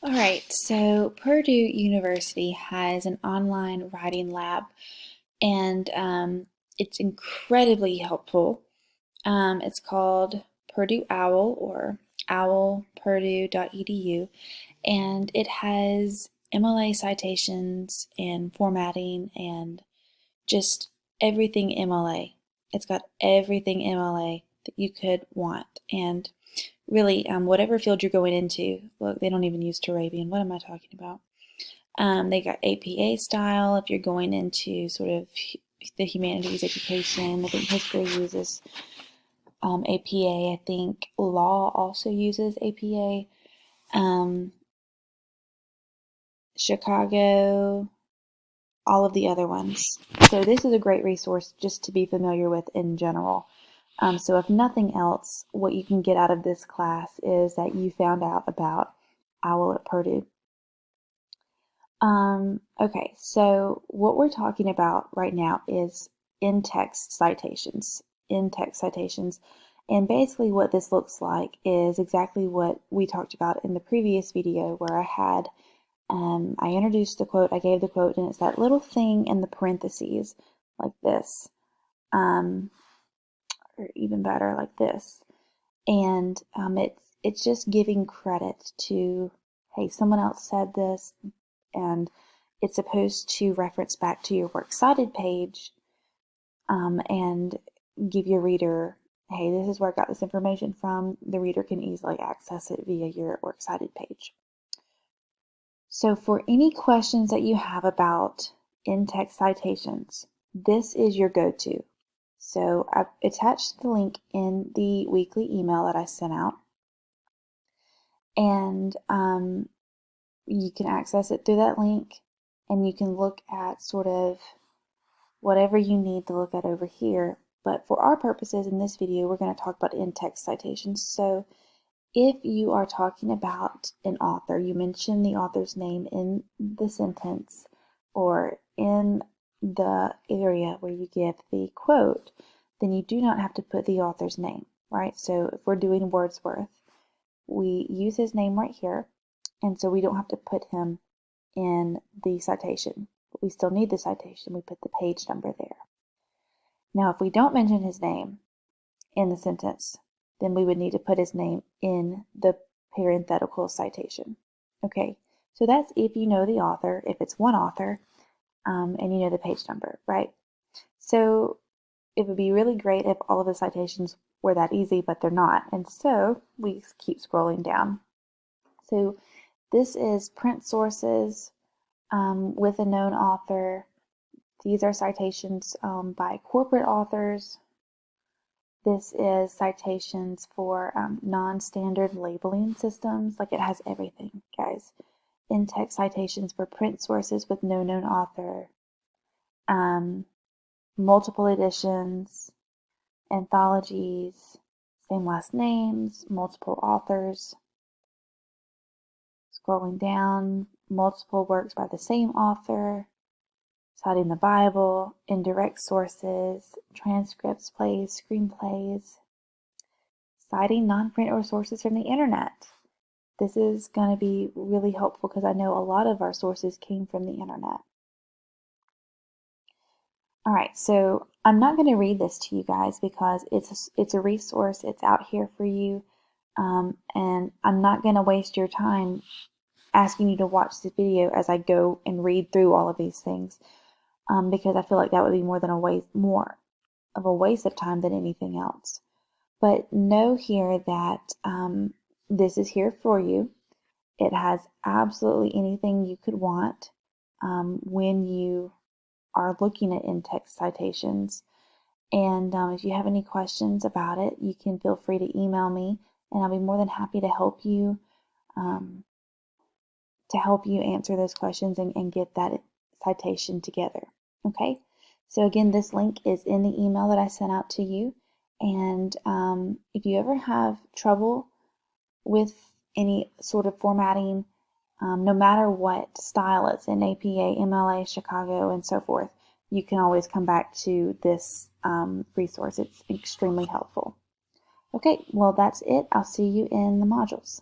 All right, so Purdue University has an online writing lab, and it's incredibly helpful. It's called Purdue Owl or owlpurdue.edu, and it has MLA citations and formatting and just everything MLA. It's got everything MLA that you could want, and really, whatever field you're going into. Look, they don't even use Turabian. What am I talking about? They got APA style if you're going into sort of the humanities education. I think history uses APA. I think law also uses APA. Chicago, all of the other ones. So this is a great resource just to be familiar with in general. So if nothing else, what you can get out of this class is that you found out about OWL at Purdue. Okay, so what we're talking about right now is in-text citations. In-text citations. And basically what this looks like is exactly what we talked about in the previous video where I introduced the quote, I gave the quote, and it's that little thing in the parentheses like this. Or even better, like this. And it's just giving credit to, hey, someone else said this, and it's supposed to reference back to your Works Cited page and give your reader, hey, this is where I got this information from. The reader can easily access it via your Works Cited page. So for any questions that you have about in-text citations, this is your go-to. So I've attached the link in the weekly email that I sent out. And you can access it through that link, and you can look at sort of whatever you need to look at over here. But for our purposes in this video, we're going to talk about in-text citations. So if you are talking about an author, you mention the author's name in the sentence or in the area where you give the quote, then you do not have to put the author's name, right? So if we're doing Wordsworth, we use his name right here, and so we don't have to put him in the citation, but we still need the citation. We put the page number there. Now, if we don't mention his name in the sentence, then we would need to put his name in the parenthetical citation. Okay, so that's if you know the author, if it's one author, and you know the page number, right? So it would be really great if all of the citations were that easy, but they're not. And so we keep scrolling down. So this is print sources with a known author. These are citations by corporate authors. This is citations for non-standard labeling systems. Like, it has everything, guys. In-text citations for print sources with no known author. Multiple editions, anthologies, same last names, multiple authors. Scrolling down, multiple works by the same author, citing the Bible, indirect sources, transcripts, plays, screenplays, citing non-print or sources from the internet. This is going to be really helpful because I know a lot of our sources came from the internet. All right, so I'm not going to read this to you guys because it's a resource. It's out here for you, and I'm not going to waste your time asking you to watch this video as I go and read through all of these things, because I feel like that would be more of a waste of time than anything else. But know here that this is here for you. It has absolutely anything you could want when you are looking at in-text citations. And if you have any questions about it, you can feel free to email me, and I'll be more than happy to help you answer those questions and get that citation together. Okay, so again, this link is in the email that I sent out to you. And if you ever have trouble with any sort of formatting, no matter what style it's in, APA, MLA, Chicago, and so forth, you can always come back to this resource. It's extremely helpful. Okay, well, that's it. I'll see you in the modules.